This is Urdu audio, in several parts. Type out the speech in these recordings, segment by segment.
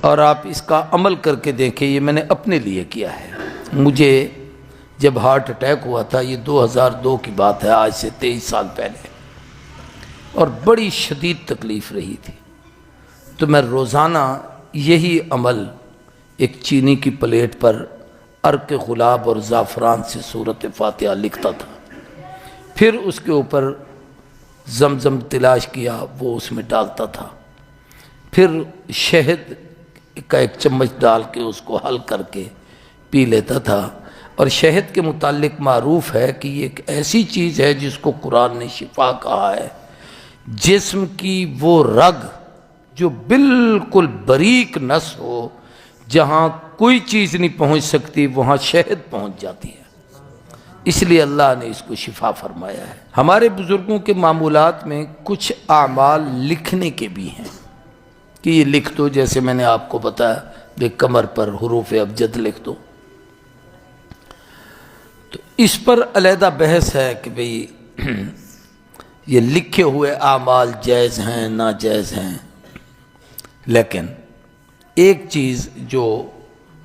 اور آپ اس کا عمل کر کے دیکھیں، یہ میں نے اپنے لیے کیا ہے۔ مجھے جب ہارٹ اٹیک ہوا تھا، یہ 2002 کی بات ہے، آج سے 23 سال پہلے، اور بڑی شدید تکلیف رہی تھی، تو میں روزانہ یہی عمل ایک چینی کی پلیٹ پر عرق گلاب اور زعفران سے سورۃ فاتحہ لکھتا تھا، پھر اس کے اوپر زمزم تلاش کیا، وہ اس میں ڈالتا تھا، پھر شہد کا ایک چمچ ڈال کے اس کو حل کر کے پی لیتا تھا۔ اور شہد کے متعلق معروف ہے کہ یہ ایک ایسی چیز ہے جس کو قرآن نے شفا کہا ہے۔ جسم کی وہ رگ جو بالکل باریک نس ہو، جہاں کوئی چیز نہیں پہنچ سکتی، وہاں شہد پہنچ جاتی ہے، اس لیے اللہ نے اس کو شفا فرمایا ہے۔ ہمارے بزرگوں کے معمولات میں کچھ اعمال لکھنے کے بھی ہیں کہ یہ لکھ دو، جیسے میں نے آپ کو بتایا کہ کمر پر حروف ابجد لکھ دو۔ تو اس پر علیحدہ بحث ہے کہ بھئی یہ لکھے ہوئے اعمال جائز ہیں ناجائز ہیں، لیکن ایک چیز جو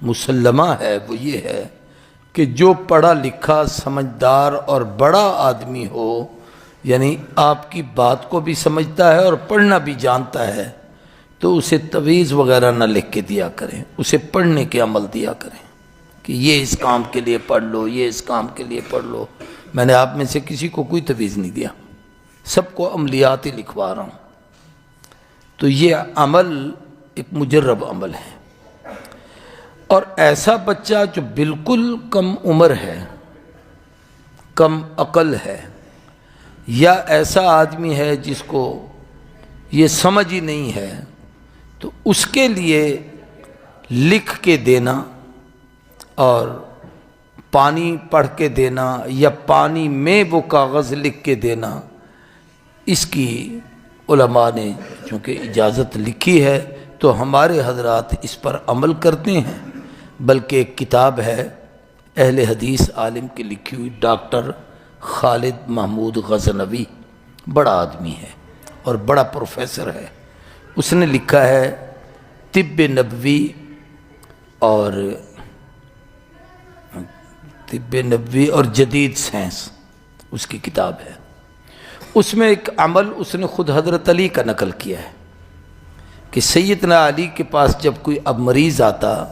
مسلمہ ہے وہ یہ ہے کہ جو پڑھا لکھا سمجھدار اور بڑا آدمی ہو، یعنی آپ کی بات کو بھی سمجھتا ہے اور پڑھنا بھی جانتا ہے، تو اسے تویز وغیرہ نہ لکھ کے دیا کریں، اسے پڑھنے کے عمل دیا کریں کہ یہ اس کام کے لیے پڑھ لو، یہ اس کام کے لیے پڑھ لو۔ میں نے آپ میں سے کسی کو کوئی تویز نہیں دیا، سب کو عملیات ہی لکھوا رہا ہوں۔ تو یہ عمل ایک مجرب عمل ہے، اور ایسا بچہ جو بالکل کم عمر ہے، کم عقل ہے، یا ایسا آدمی ہے جس کو یہ سمجھ ہی نہیں ہے، تو اس کے لیے لکھ کے دینا اور پانی پڑھ کے دینا یا پانی میں وہ کاغذ لکھ کے دینا، اس کی علماء نے چونکہ اجازت لکھی ہے تو ہمارے حضرات اس پر عمل کرتے ہیں۔ بلکہ ایک کتاب ہے اہل حدیث عالم کی لکھی ہوئی، ڈاکٹر خالد محمود غزنوی، بڑا آدمی ہے اور بڑا پروفیسر ہے، اس نے لکھا ہے طب نبوی اور جدید سائنس، اس کی کتاب ہے۔ اس میں ایک عمل اس نے خود حضرت علی کا نقل کیا ہے کہ سیدنا علی کے پاس جب کوئی اب مریض آتا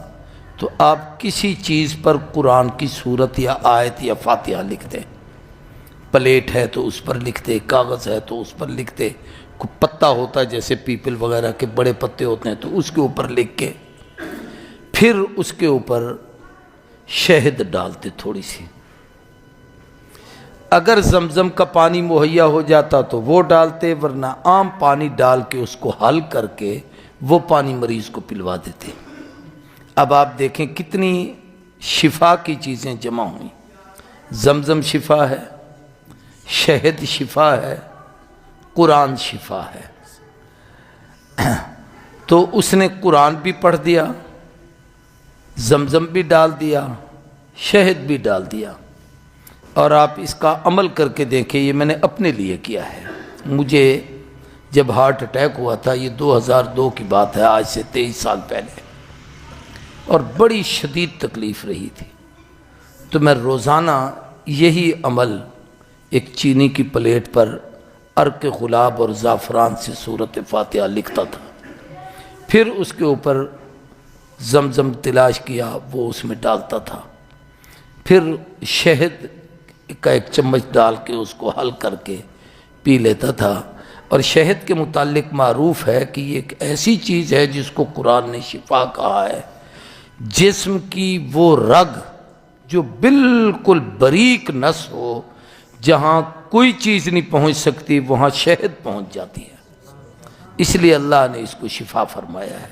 تو آپ کسی چیز پر قرآن کی سورت یا آیت یا فاتحہ لکھتے، پلیٹ ہے تو اس پر لکھتے، کاغذ ہے تو اس پر لکھتے، کوئی پتا ہوتا ہے جیسے پیپل وغیرہ کے بڑے پتے ہوتے ہیں تو اس کے اوپر لکھ کے، پھر اس کے اوپر شہد ڈالتے تھوڑی سی، اگر زمزم کا پانی مہیا ہو جاتا تو وہ ڈالتے، ورنہ عام پانی ڈال کے اس کو حل کر کے وہ پانی مریض کو پلوا دیتے۔ اب آپ دیکھیں کتنی شفا کی چیزیں جمع ہوئیں، زمزم شفا ہے، شہد شفا ہے، قرآن شفا ہے۔ تو اس نے قرآن بھی پڑھ دیا، زمزم بھی ڈال دیا، شہد بھی ڈال دیا، اور آپ اس کا عمل کر کے دیکھیں، یہ میں نے اپنے لیے کیا ہے۔ مجھے جب ہارٹ اٹیک ہوا تھا، یہ 2002 کی بات ہے، آج سے 23 سال پہلے، اور بڑی شدید تکلیف رہی تھی، تو میں روزانہ یہی عمل ایک چینی کی پلیٹ پر عرق گلاب اور زعفران سے سورۃ فاتحہ لکھتا تھا، پھر اس کے اوپر زمزم تلاش کیا، وہ اس میں ڈالتا تھا، پھر شہد کا ایک چمچ ڈال کے اس کو حل کر کے پی لیتا تھا۔ اور شہد کے متعلق معروف ہے کہ یہ ایک ایسی چیز ہے جس کو قرآن نے شفا کہا ہے۔ جسم کی وہ رگ جو بالکل باریک نس ہو، جہاں کوئی چیز نہیں پہنچ سکتی، وہاں شہد پہنچ جاتی ہے، اس لیے اللہ نے اس کو شفا فرمایا ہے۔